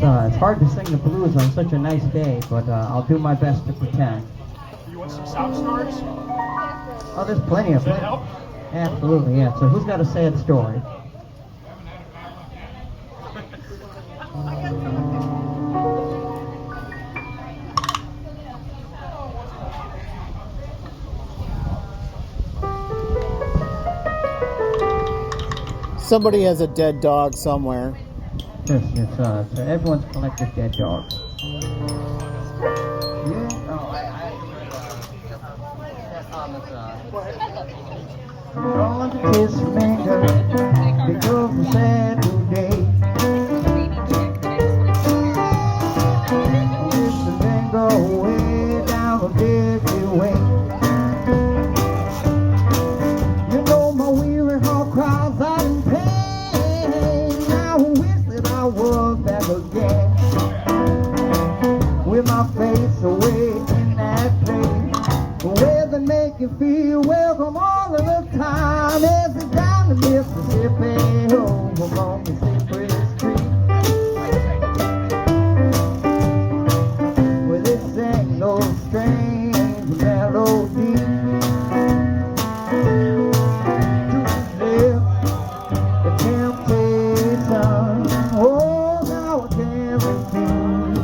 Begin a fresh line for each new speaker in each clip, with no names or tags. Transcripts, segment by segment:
It's hard to sing the blues on such a nice day, but I'll do my best to pretend.
You want some sob stars?
Oh, there's plenty of
Does that
them.
help?
Absolutely, yeah. So who's got a sad story?
Somebody has a dead dog somewhere.
Yes, it's everyone's collective dead dog. Yeah. Oh, that song is all the kiss maker because it's sad today. Wish the man go way down a busy way. You know my weary heart cries out in pain. Now I wish that I was back again, with my face away in that place where they make you feel welcome all of the time. As it's down to Mississippi, over on Mississippi Street, where they sing those strange melodies. To live the temptation, oh, now I can't refuse.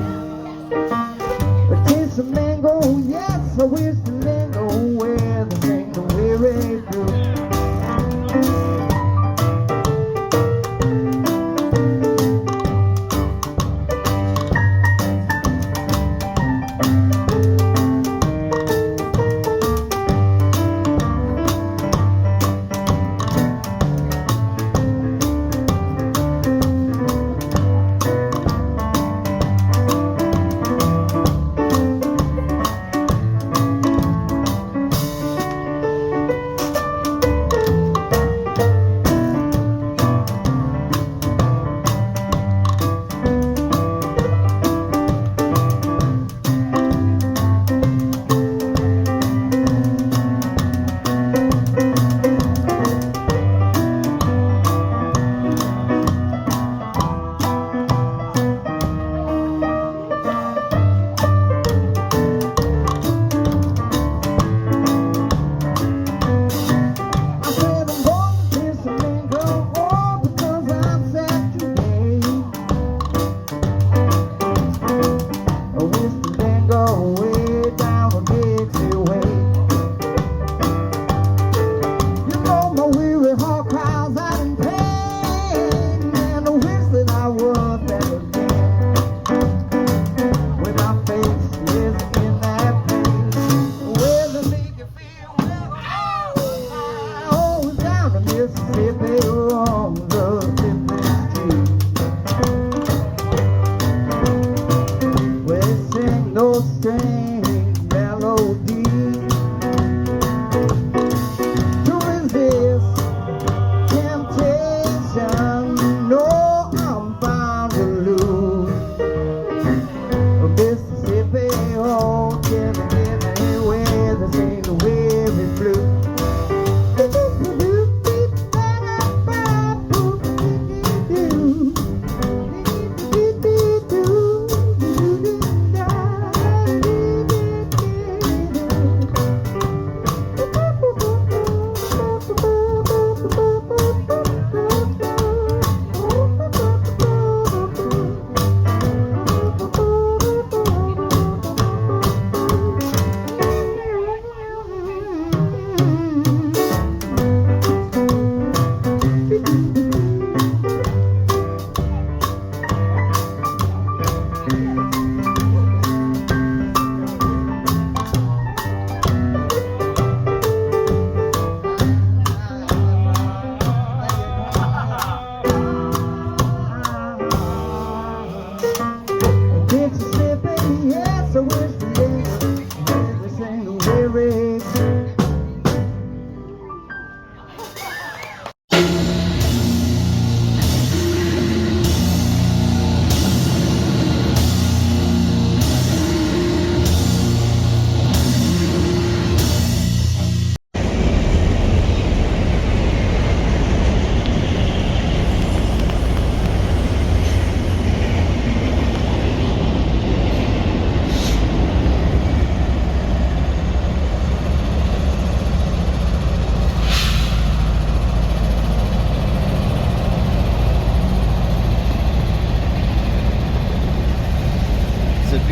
A taste of mango, yes, I wish the mango where the mango weary blue.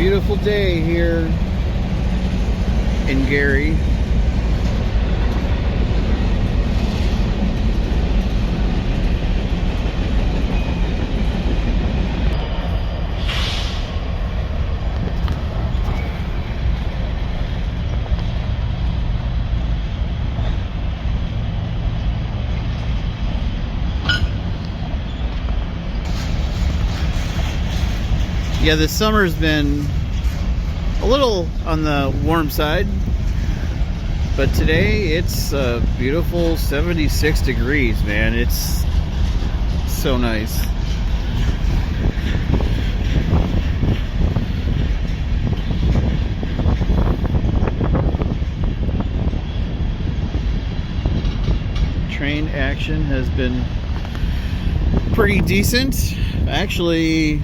beautiful day here in Gary. Yeah, this summer's been a little on the warm side, but today it's a beautiful 76 degrees, man. It's so nice. Train action has been pretty decent. Actually,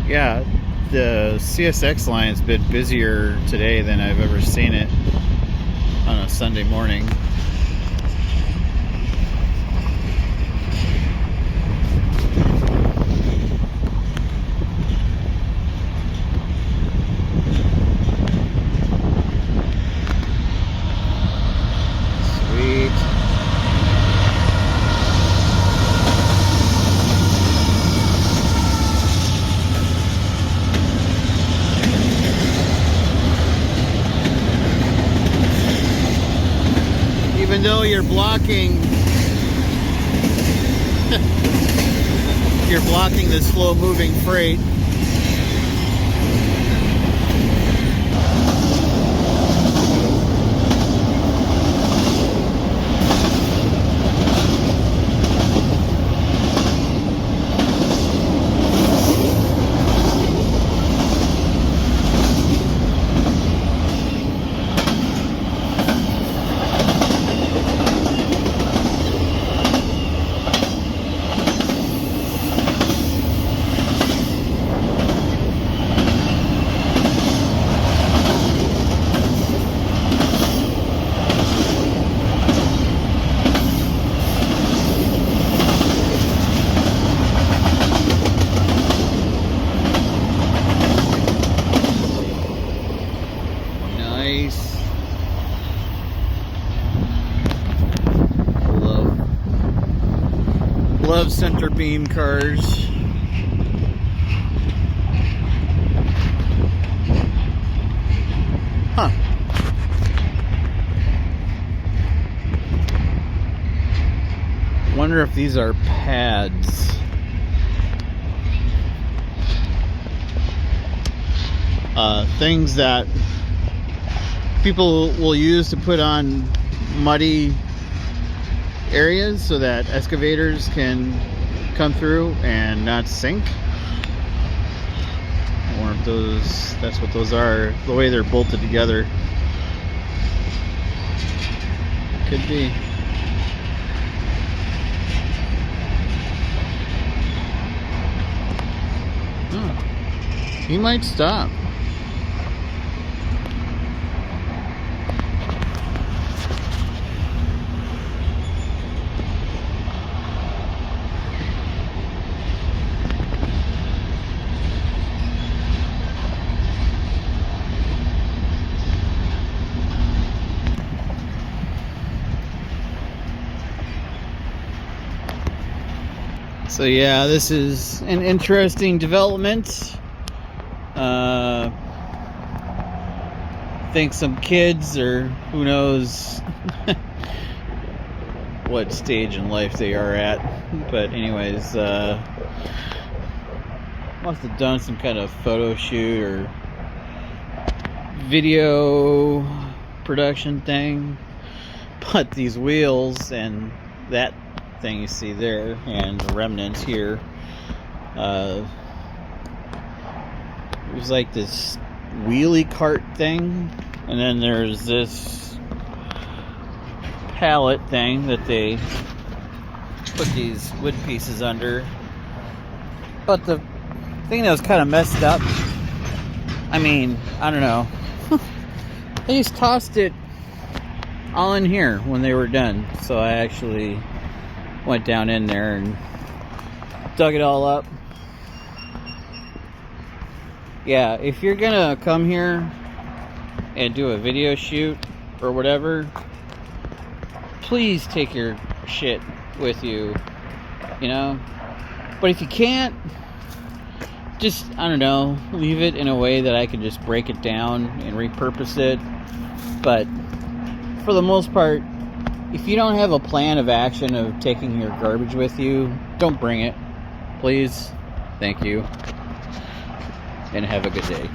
yeah, the CSX line's been busier today than I've ever seen it on a Sunday morning. Sweet. Even though you're blocking the slow moving freight. Nice. Love center beam cars. Huh. Wonder if these are pads. Things that people will use to put on muddy areas so that excavators can come through and not sink. Or if that's what those are, the way they're bolted together. Could be. Oh, he might stop. So yeah, this is an interesting development. I think some kids, or who knows what stage in life they are at, but anyways, must have done some kind of photo shoot or video production thing. But these wheels and that thing you see there and the remnants here, it was like this wheelie cart thing, and then there's this pallet thing that they put these wood pieces under. But the thing that was kind of messed up, I mean, I don't know, they just tossed it all in here when they were done. So I actually went down in there and dug it all up. Yeah, if you're gonna come here and do a video shoot or whatever, please take your shit with you, you know? But if you can't, just, I don't know, leave it in a way that I can just break it down and repurpose it. But for the most part, if you don't have a plan of action of taking your garbage with you, don't bring it. Please. Thank you. And have a good day.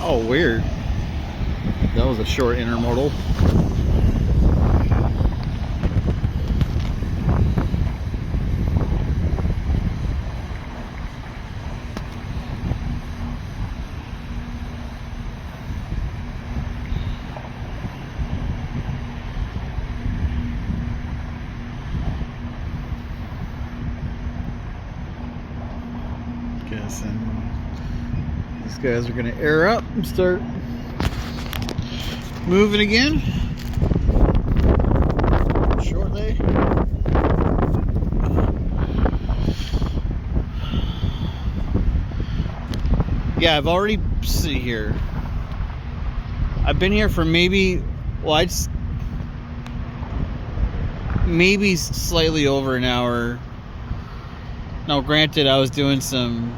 Oh, weird. That was a short intermodal. Guessing these guys are gonna air up and start moving again shortly. Yeah, I've already see here. I've been here for maybe maybe slightly over an hour. Now, granted, I was doing some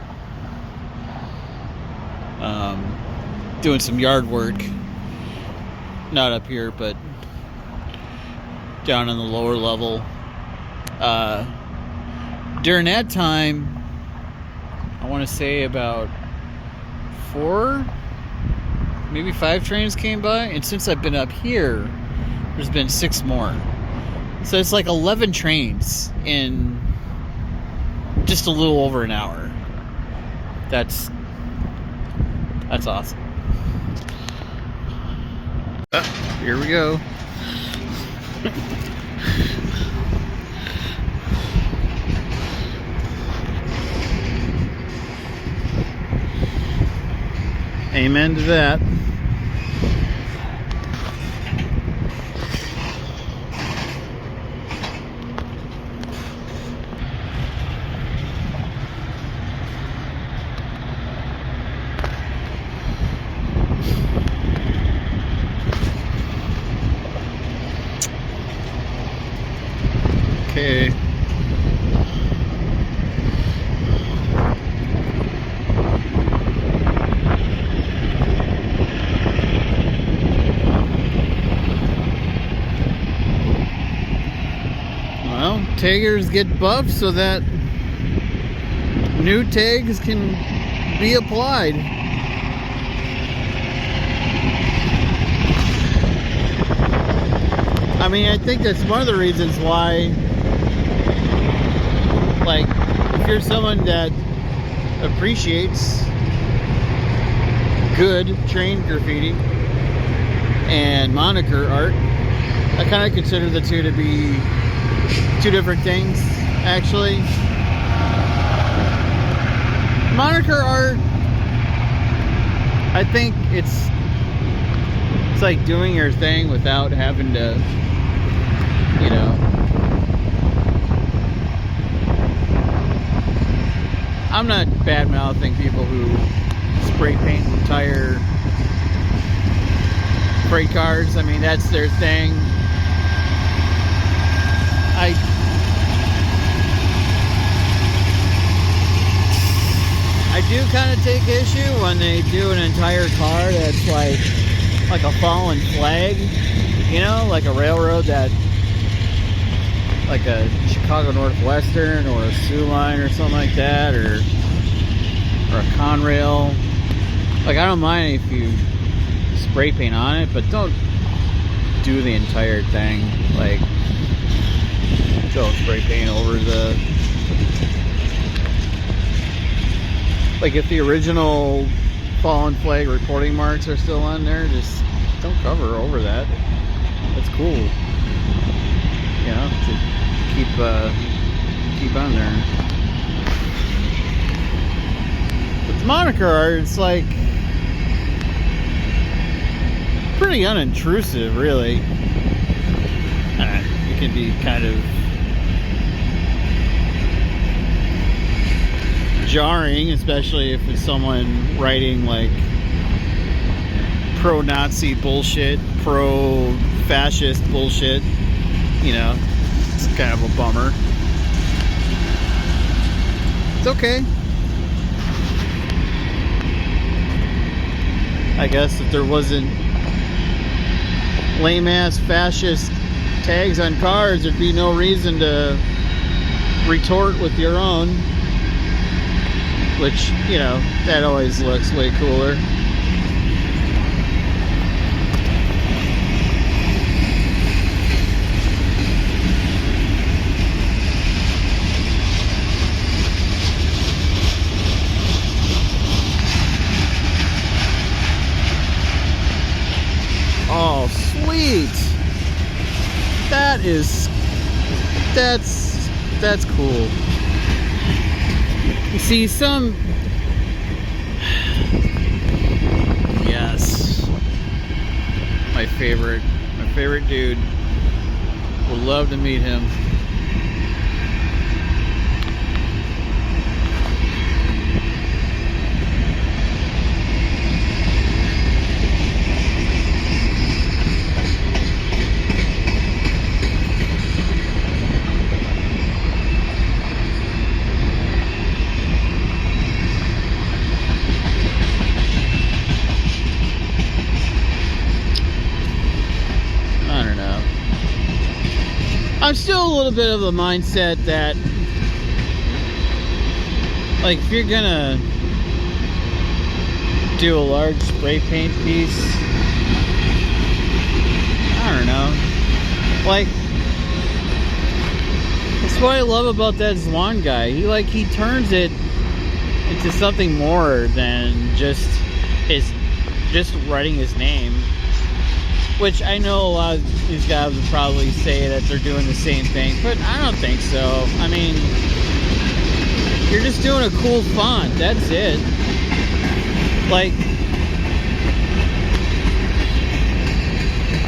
yard work, not up here, but down on the lower level. During that time, I want to say about 4, maybe 5 trains came by, and since I've been up here, there's been 6 more. So it's like 11 trains in just a little over an hour. That's awesome. Here we go. Amen to that. Okay. Well, taggers get buffed so that new tags can be applied. I mean, I think that's one of the reasons why Like, if you're someone that appreciates good trained graffiti and moniker art, I kind of consider the two to be two different things, actually. Moniker art, I think it's like doing your thing without having to, you know. I'm not bad-mouthing people who spray paint entire freight cars. I mean, that's their thing. I do kind of take issue when they do an entire car that's like a fallen flag, you know, like a railroad that, like a Chicago Northwestern or a Sioux Line or something like that, or a Conrail. Like, I don't mind if you spray paint on it, but don't do the entire thing. Like, don't spray paint over the... Like, if the original fallen flag reporting marks are still on there, just don't cover over that. That's cool. You know, to keep on there. But the moniker art, it's like pretty unintrusive, really. It can be kind of jarring, especially if it's someone writing like pro-Nazi bullshit, pro-fascist bullshit. You know, it's kind of a bummer. It's okay. I guess if there wasn't lame-ass fascist tags on cars, there'd be no reason to retort with your own. Which, you know, that always looks way cooler. Oh, sweet. That's cool. You see, yes, my favorite dude. Would love to meet him. I'm still a little bit of the mindset that, like, if you're gonna do a large spray paint piece, I don't know, like, that's what I love about that Zwan guy. He turns it into something more than just writing his name. Which I know a lot of these guys would probably say that they're doing the same thing, but I don't think so. I mean, you're just doing a cool font, that's it. Like,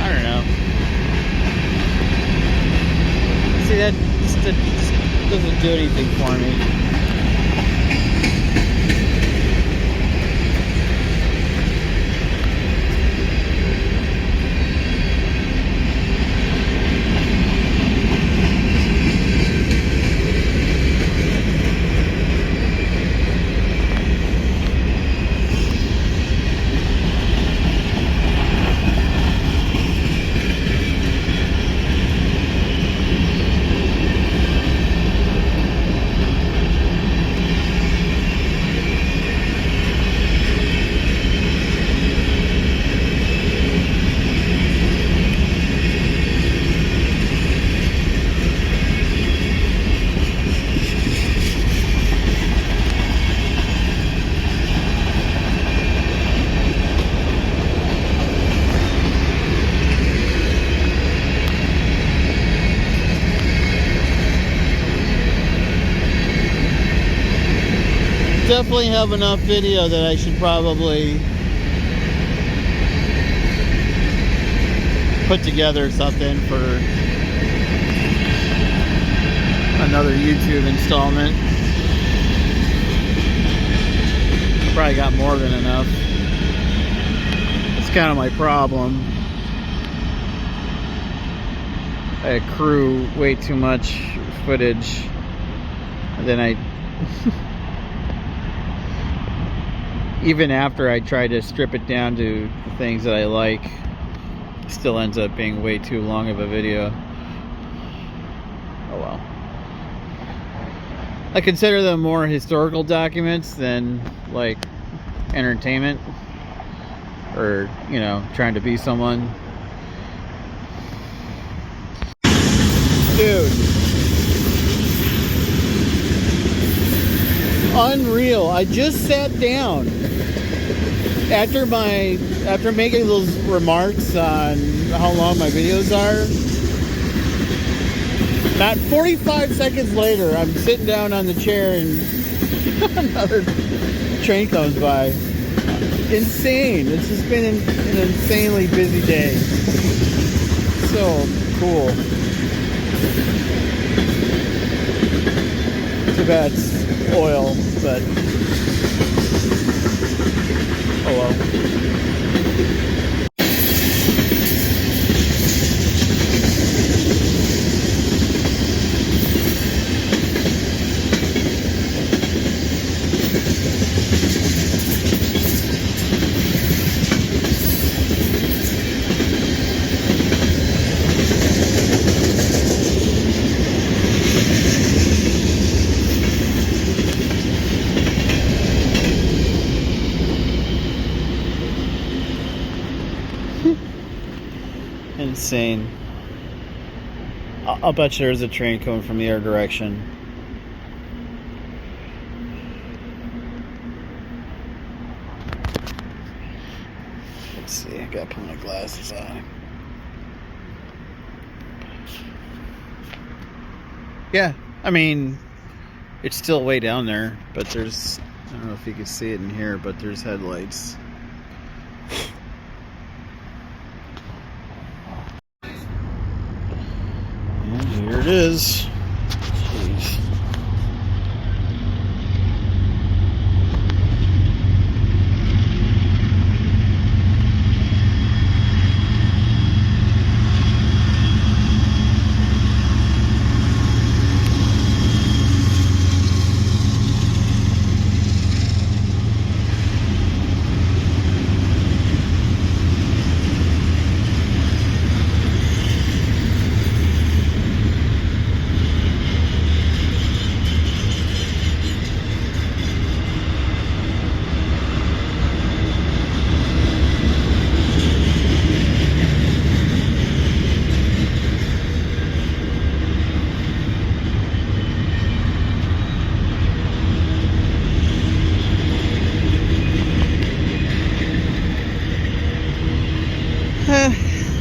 I don't know. See, that just doesn't do anything for me. definitely have enough video that I should probably put together something for another YouTube installment. Probably got more than enough. It's kind of my problem. I accrue way too much footage, and then I even after I try to strip it down to things that I like, it still ends up being way too long of a video. Oh well. I consider them more historical documents than like entertainment, or you know, trying to be someone. Dude, unreal. I just sat down after making those remarks on how long my videos are. About 45 seconds later, I'm sitting down on the chair and another train comes by. Insane. It's just been an insanely busy day. So cool. Too bad it's oil, but oh well. Insane. I'll bet you there's a train coming from the other direction. Let's see, I gotta put my glasses on. Yeah, I mean, it's still way down there, but there's, I don't know if you can see it in here, but there's headlights. And here it is. Jeez.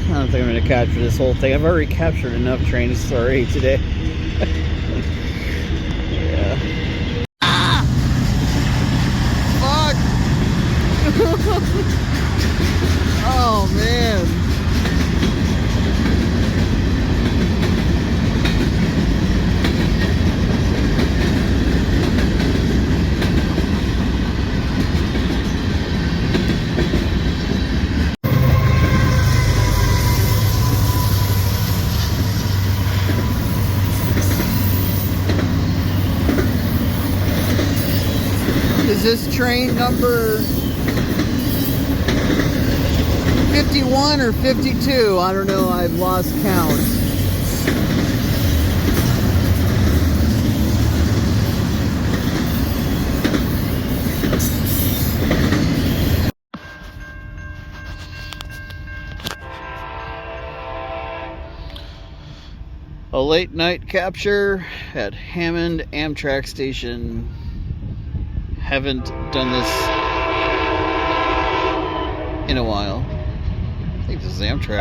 I don't think I'm going to capture this whole thing. I've already captured enough trains already today. Yeah. Ah! Fuck! Oh, man. Is this train number 51 or 52? I don't know, I've lost count. A late night capture at Hammond Amtrak Station. Haven't done this in a while. I think this is Amtrak.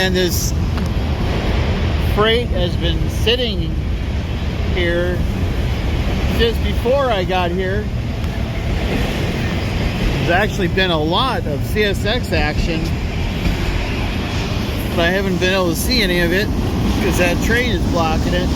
And this freight has been sitting here just before I got here. There's actually been a lot of CSX action, but I haven't been able to see any of it because that train is blocking it.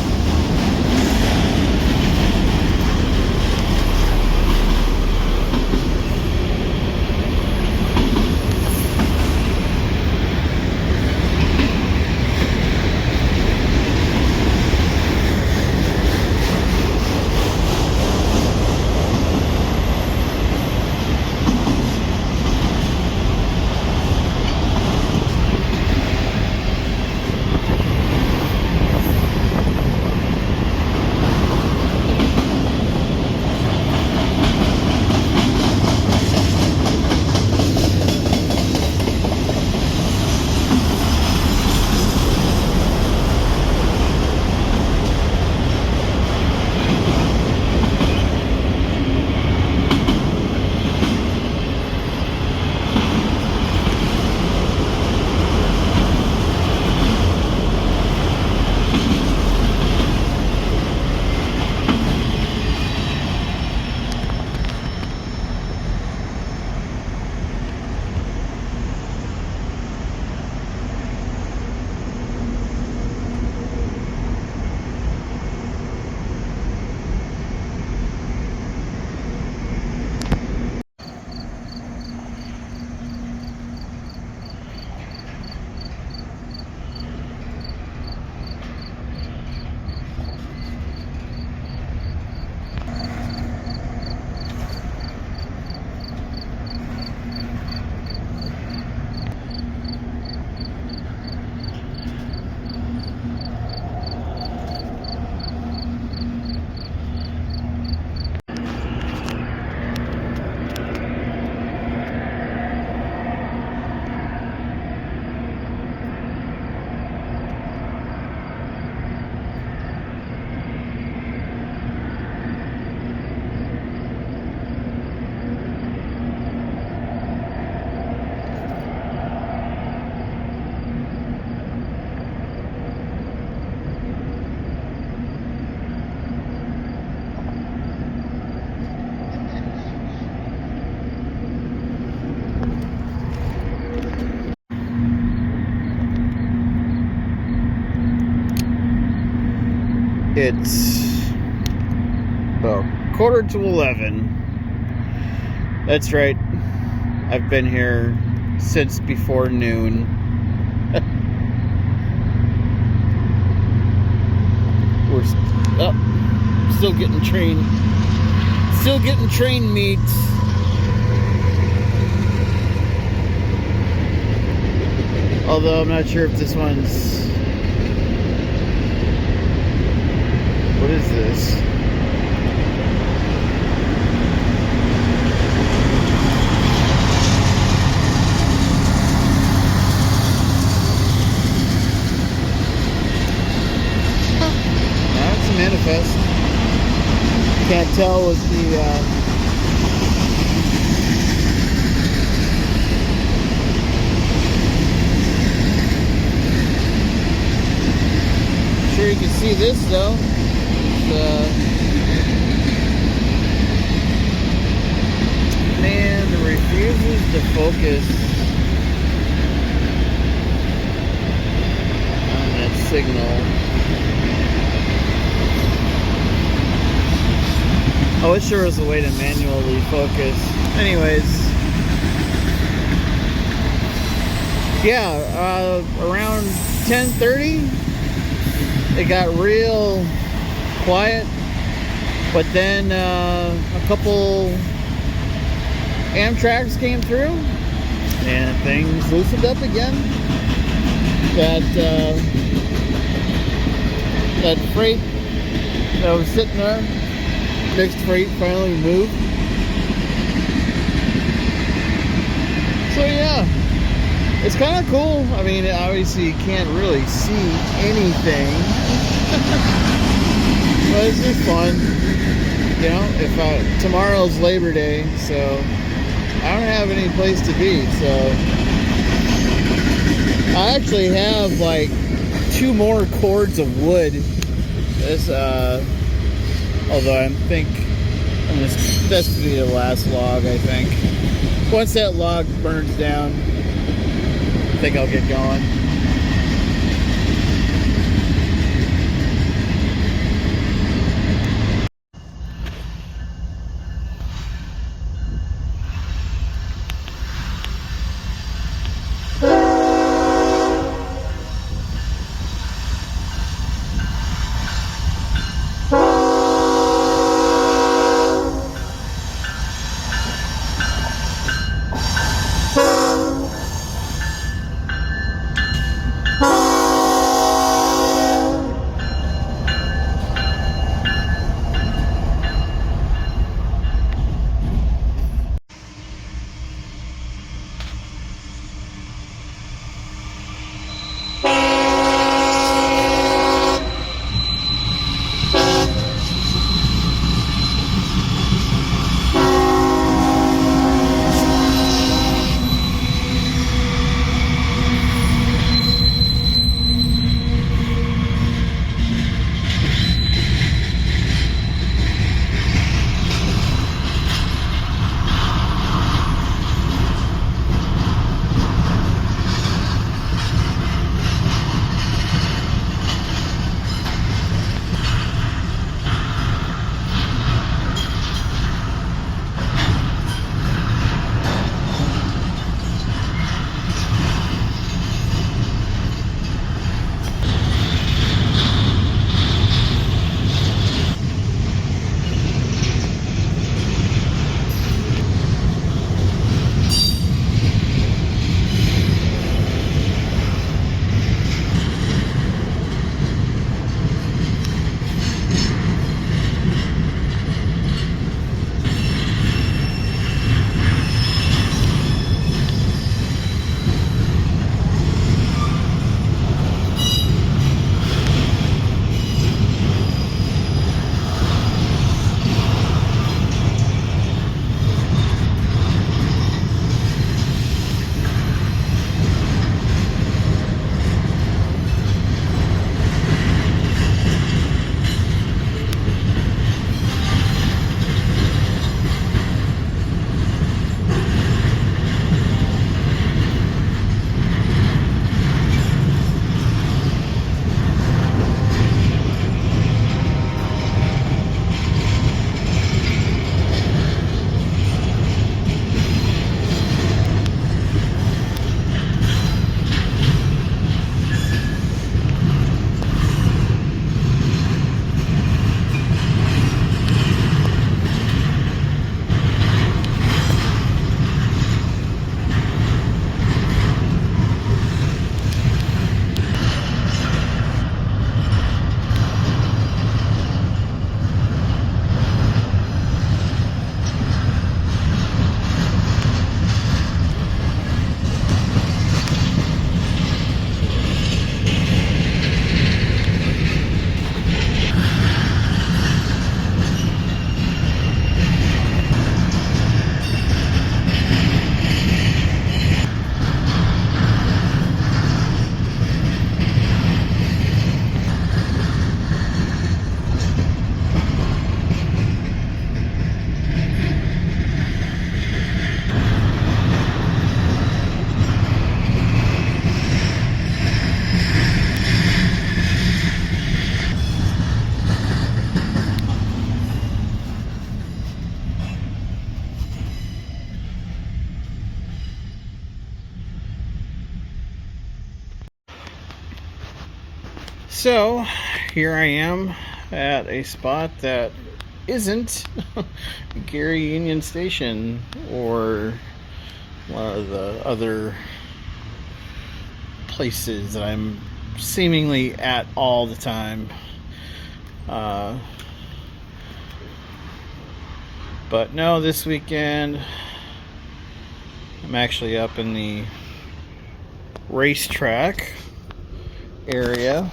It's about 11:15. That's right. I've been here since before noon. We're still getting train meets. Although I'm not sure if this one's... What is this? That's a manifest. Can't tell with the sure you can see this though. Man, it refuses to focus on that signal. I wish there was a way to manually focus. Anyways, yeah, around 10:30 it got real quiet, but then a couple Amtraks came through and things loosened up again. That freight that was sitting there, mixed freight, finally moved. So yeah, it's kind of cool. I mean, obviously you can't really see anything. But it's just fun, you know. Tomorrow's Labor Day, so I don't have any place to be, so I actually have like 2 more cords of wood. This, although that's gonna be the last log, I think. Once that log burns down, I think I'll get going. So here I am at a spot that isn't Gary Union Station or one of the other places that I'm seemingly at all the time. But no, this weekend I'm actually up in the racetrack area.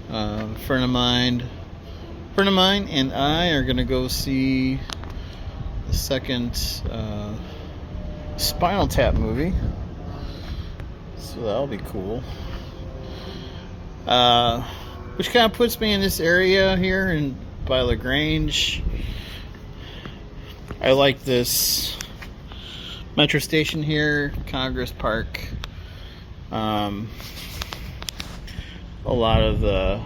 A friend of mine and I are gonna go see the second Spinal Tap movie. So that'll be cool. Which kind of puts me in this area here in by LaGrange. I like this metro station here, Congress Park. A lot of the...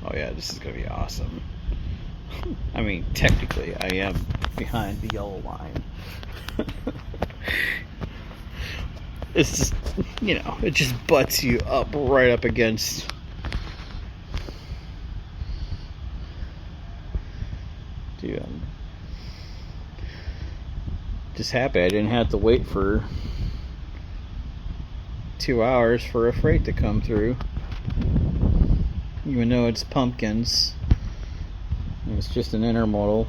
Oh yeah, this is gonna be awesome. I mean, technically, I am behind the yellow line. It's just, you know, it just butts you up right up against. Dude, I'm just happy I didn't have to wait for 2 hours for a freight to come through. Even though it's pumpkins. It's just an intermodal.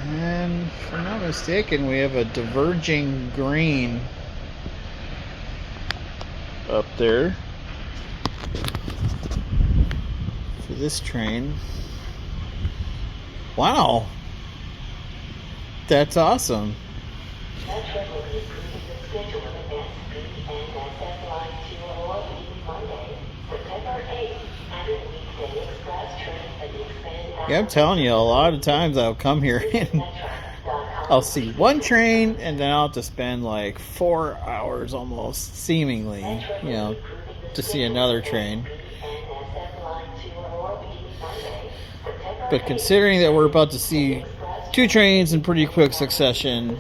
And if I'm not mistaken, we have a diverging green up there for this train. Wow, that's awesome. Yeah, I'm telling you, a lot of times I'll come here and I'll see one train and then I'll have to spend like 4 hours almost, seemingly, you know, to see another train. But considering that we're about to see 2 trains in pretty quick succession,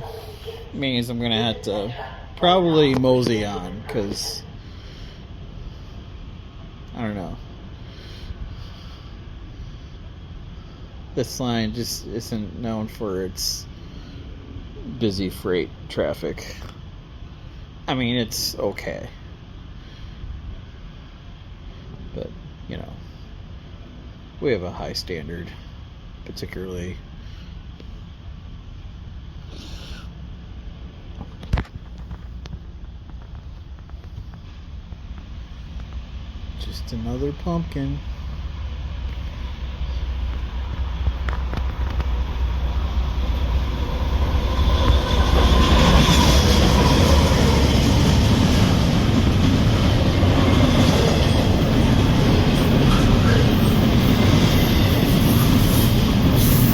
means I'm going to have to probably mosey on, because I don't know. This line just isn't known for its busy freight traffic. I mean, it's okay. But, you know, we have a high standard, particularly. Just another pumpkin.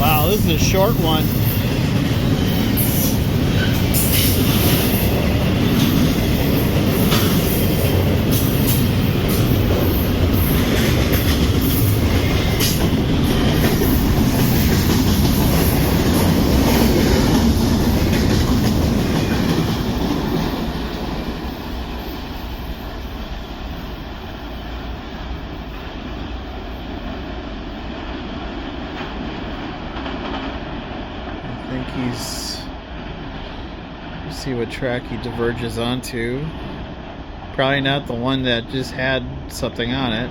Wow, this is a short one. think he's... Let's see what track he diverges onto. Probably not the one that just had something on it.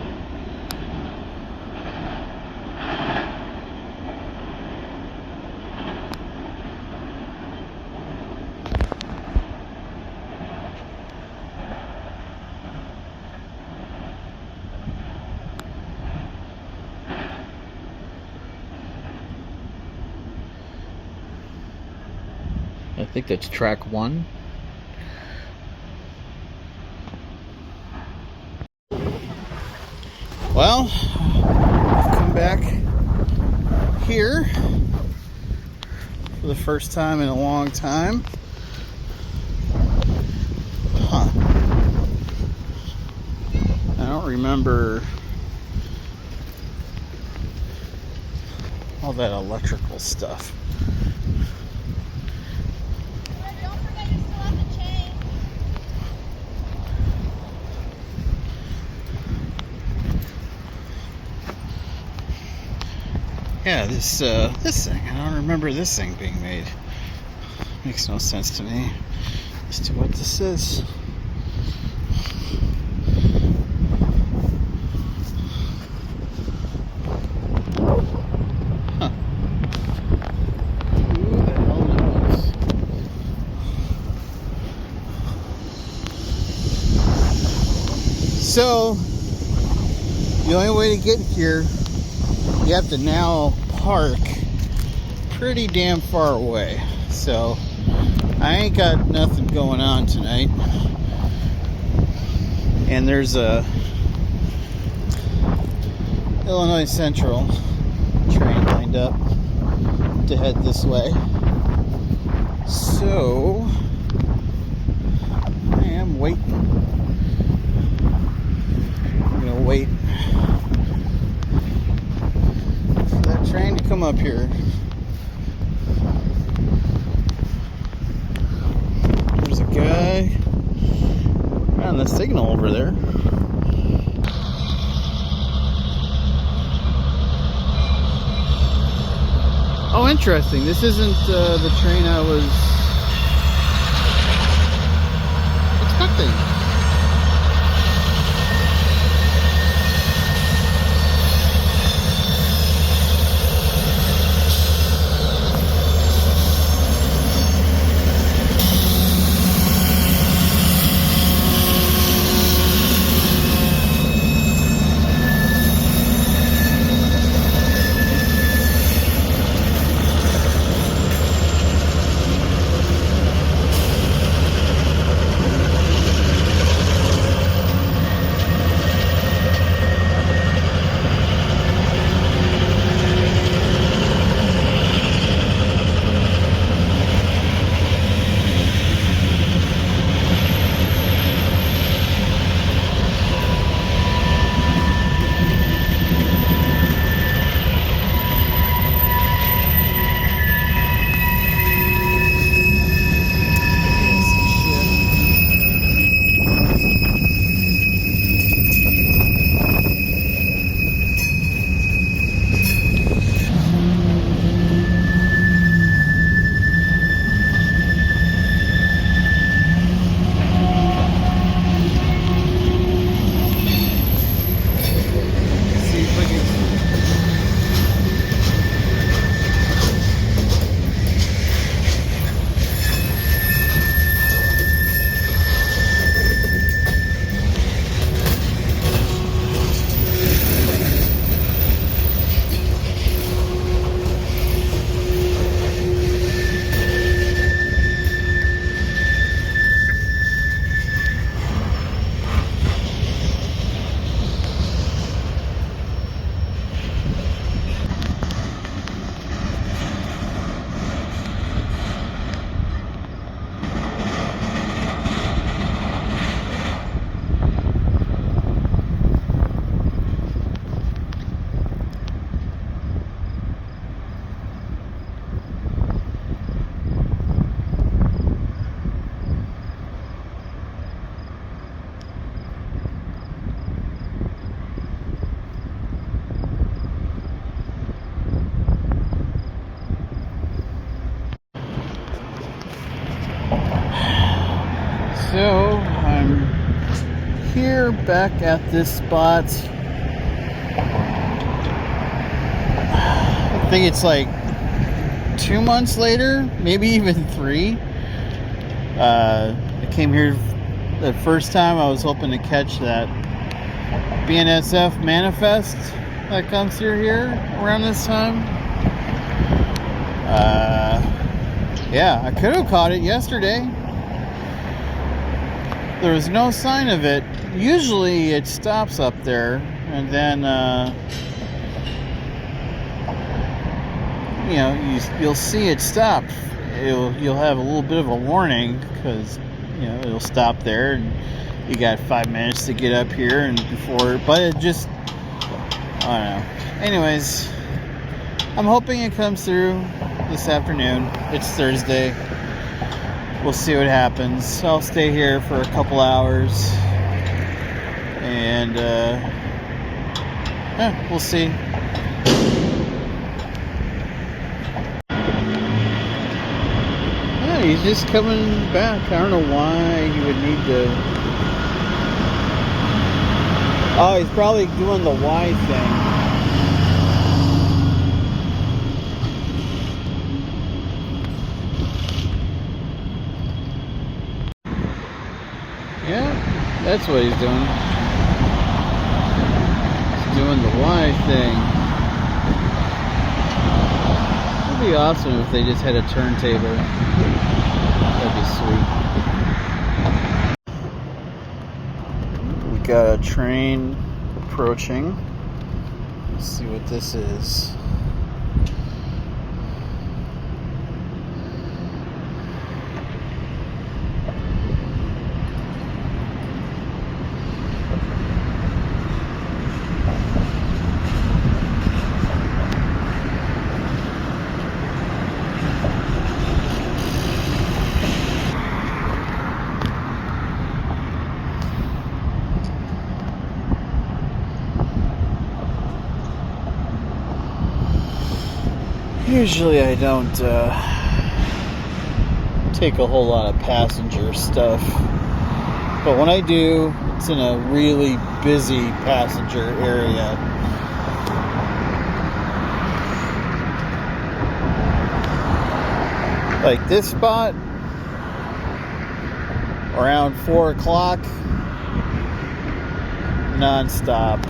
I think that's track 1. Well, I've come back here for the first time in a long time. Huh. I don't remember all that electrical stuff.
Don't forget you still have the chain.
Yeah, this thing. I don't remember this thing being made. Makes no sense to me as to what this is. Huh. Who the hell knows? So, the only way to get here, you have to now park pretty damn far away. So I ain't got nothing going on tonight. And there's a Illinois Central train lined up to head this way. So I am waiting. I'm gonna wait train to come up here. There's a guy on the signal over there. Oh, interesting. This isn't the train I was expecting. back at this spot. I think it's like 2 months later, maybe even 3. I came here the first time. I was hoping to catch that BNSF manifest that comes through here around this time. Yeah, I could have caught it yesterday. There was no sign of it. Usually it stops up there, and then you know, you'll see it stop. You'll have a little bit of a warning, because you know it'll stop there, and you got 5 minutes to get up here and before. But it just, I don't know. Anyways, I'm hoping it comes through this afternoon. It's Thursday. We'll see what happens. I'll stay here for a couple hours, and we'll see. Yeah, he's just coming back. I don't know why he would need to. Oh, he's probably doing the Y thing. Yeah, that's what he's doing. He's doing the Y thing. It'd be awesome if they just had a turntable. That'd be sweet. We got a train approaching. Let's see what this is. Usually I don't take a whole lot of passenger stuff, but when I do, it's in a really busy passenger area. Like this spot, around 4 o'clock, non-stop.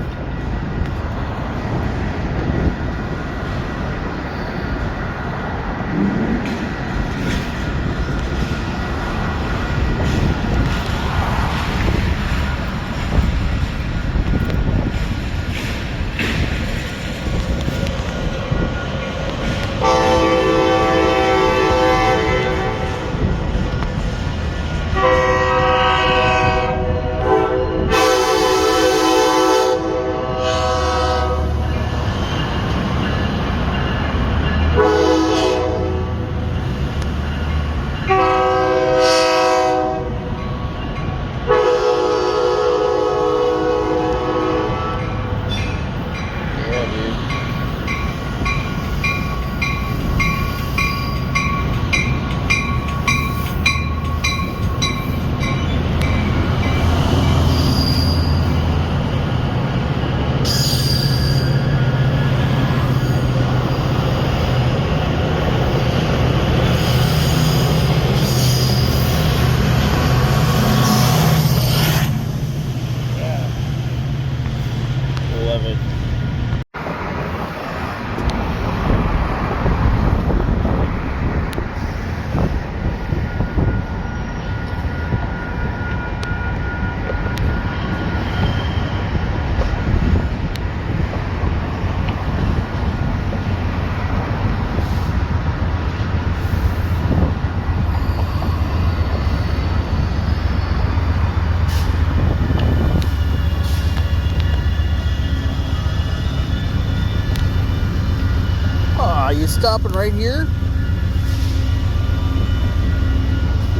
You stopping right here?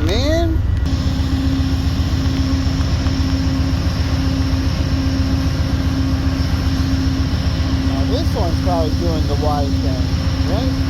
Man. Now this one's probably doing the Y thing, right?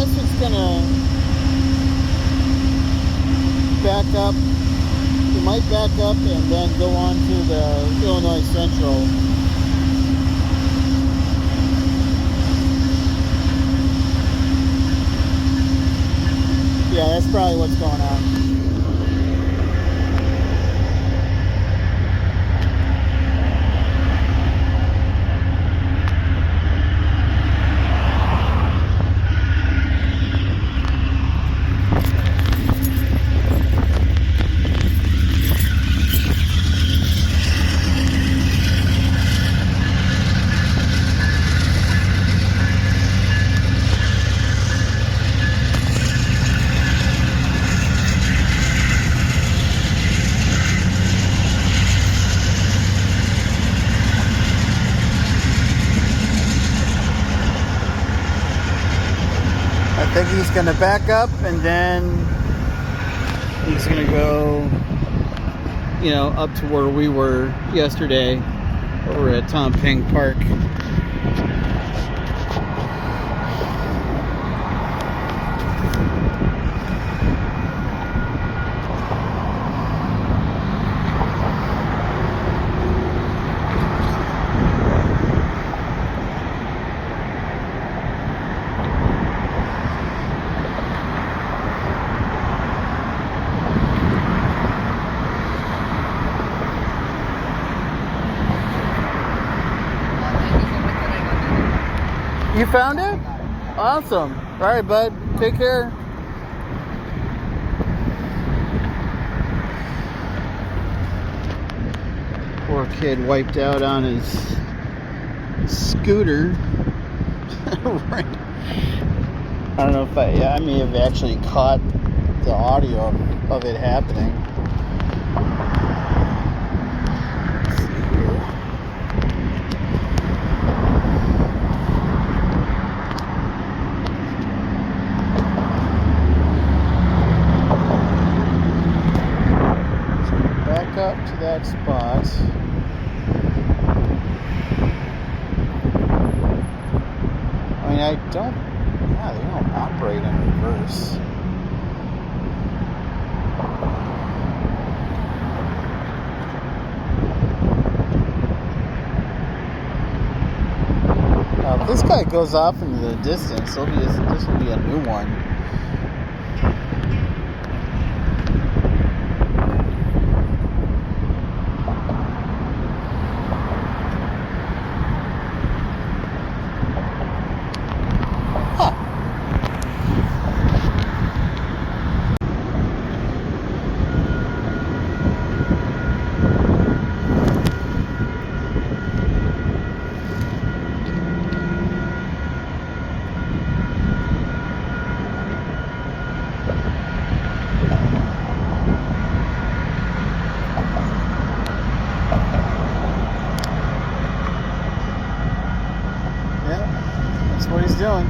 guess it's gonna back up. It might back up and then go on to the Illinois Central. Yeah, that's probably what's going on. I think he's going to back up and then he's going to go, you know, up to where we were yesterday over at Tom Ping Park. You found it? Awesome. All right, bud. Take care. Poor kid wiped out on his scooter. Right. I don't know if I may have actually caught the audio of it happening. Up to that spot. I mean, they don't operate in reverse. Now, if this guy goes off into the distance, this will be a new one. That's what he's doing.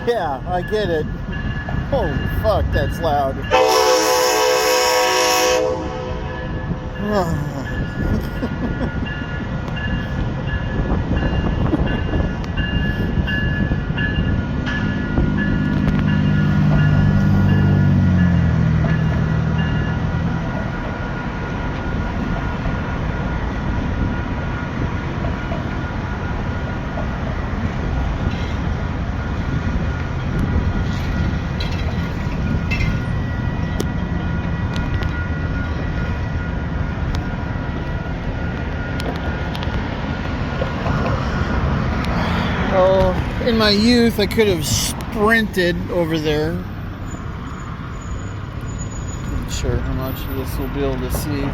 Yeah, I get it. Holy fuck, that's loud. Oh, in my youth, I could have sprinted over there. Not sure how much of this we'll be able to see.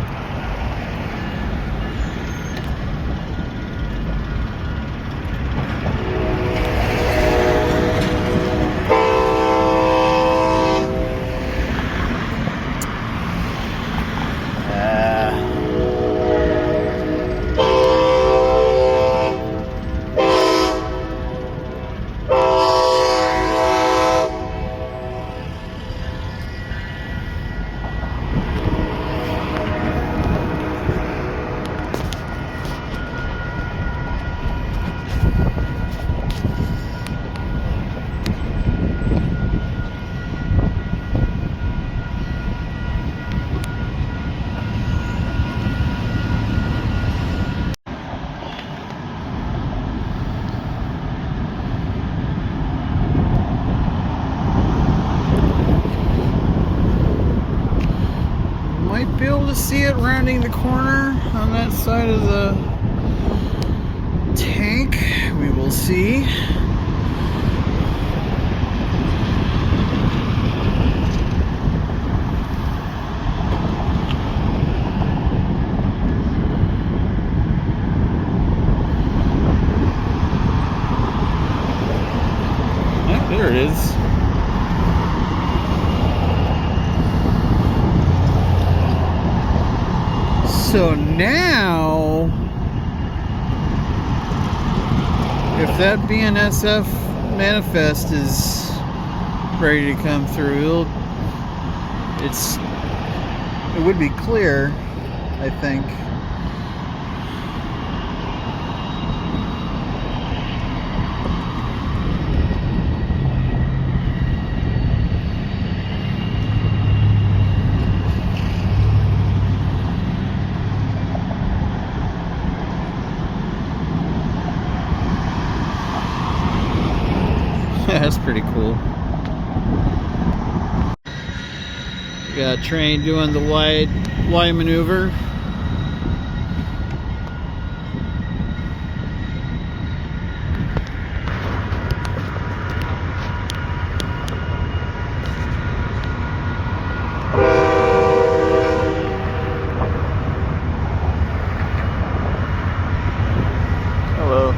able to see it rounding the corner on that side of the tank. We will see. Yeah, there it is. So now, if that BNSF manifest is ready to come through, it would be clear, I think. That's pretty cool. We got a train doing the Y maneuver. Hello.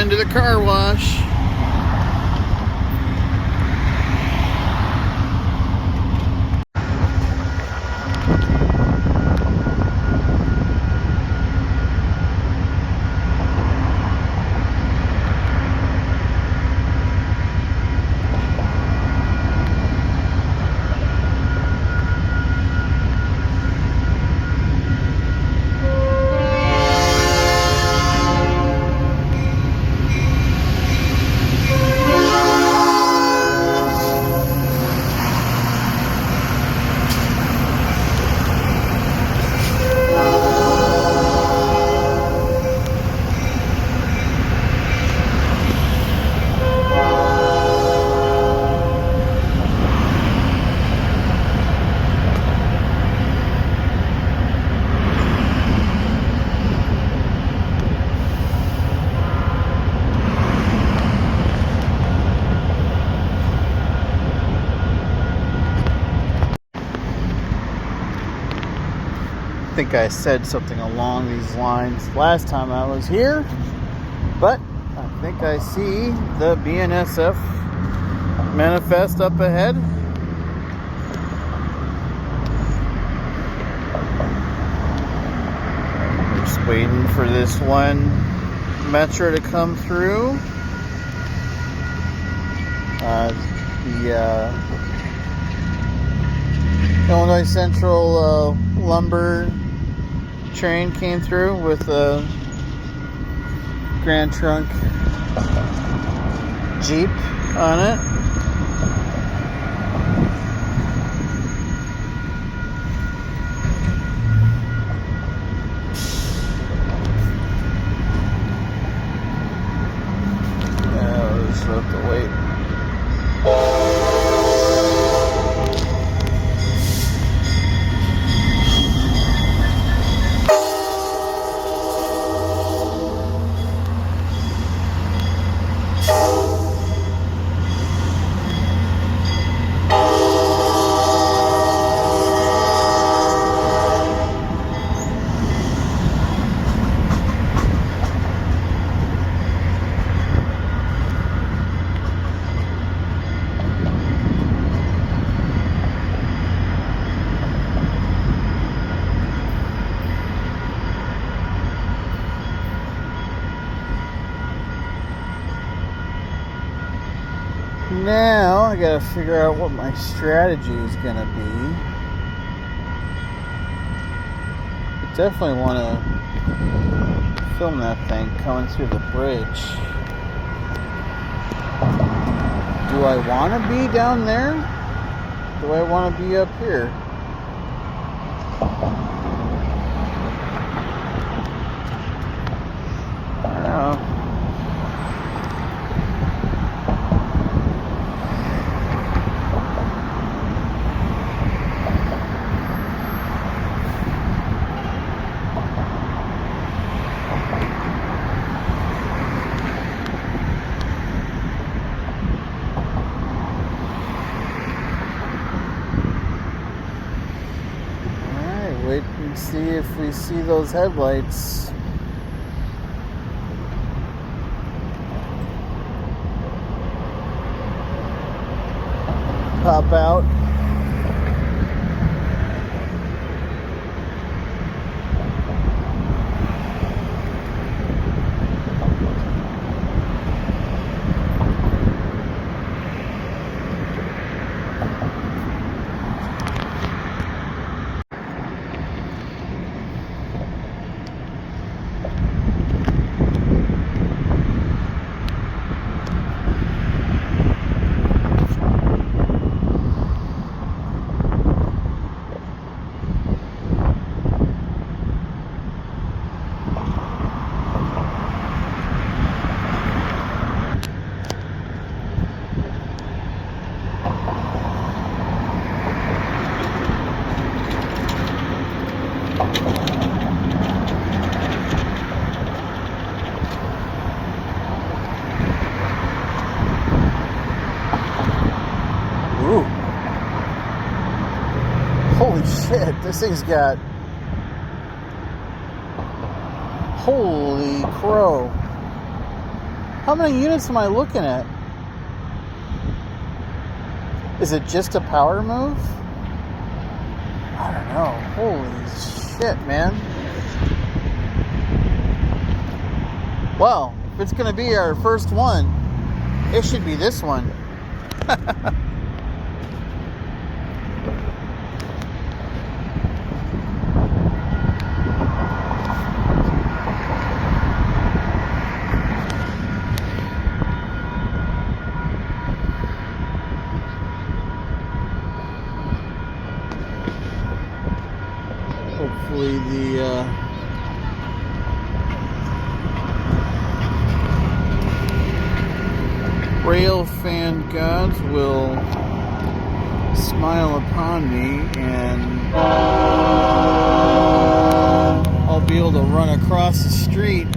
to the car wash. I think I said something along these lines last time I was here, but I think I see the BNSF manifest up ahead. We're just waiting for this one metro to come through. The Illinois Central lumber train came through with a Grand Trunk Jeep on it. We'll just have to wait. Now I gotta figure out what my strategy is gonna be. I definitely want to film that thing coming through the bridge. Do I want to be down there? Do I want to be up here? I don't know. Wait and see if we see those headlights. Pop out. Ooh. Holy shit, this thing's got... Holy crow. How many units am I looking at? Is it just a power move? I don't know. Holy shit, man. Well, if it's gonna be our first one, it should be this one. Hopefully the Railfan gods will smile upon me and I'll be able to run across the street.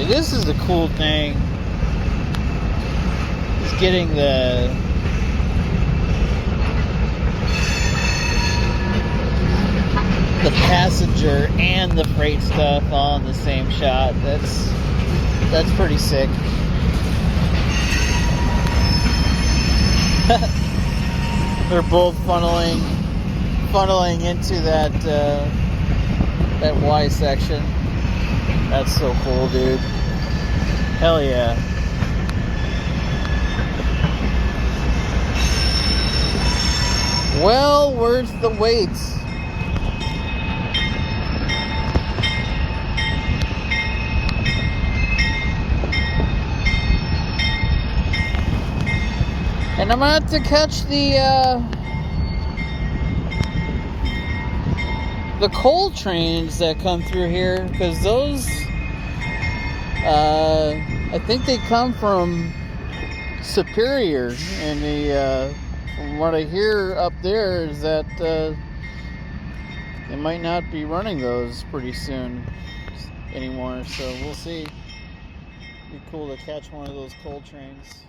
this is the cool thing. Is getting the passenger and the freight stuff all in the same shot. That's pretty sick. They're both funneling into that Y section. That's so cool, dude. Hell yeah. Well, where's the wait? And I'm gonna have to catch the coal trains that come through here, because those I think they come from Superior, and from what I hear up there is that they might not be running those pretty soon anymore, so we'll see. It'd be cool to catch one of those coal trains.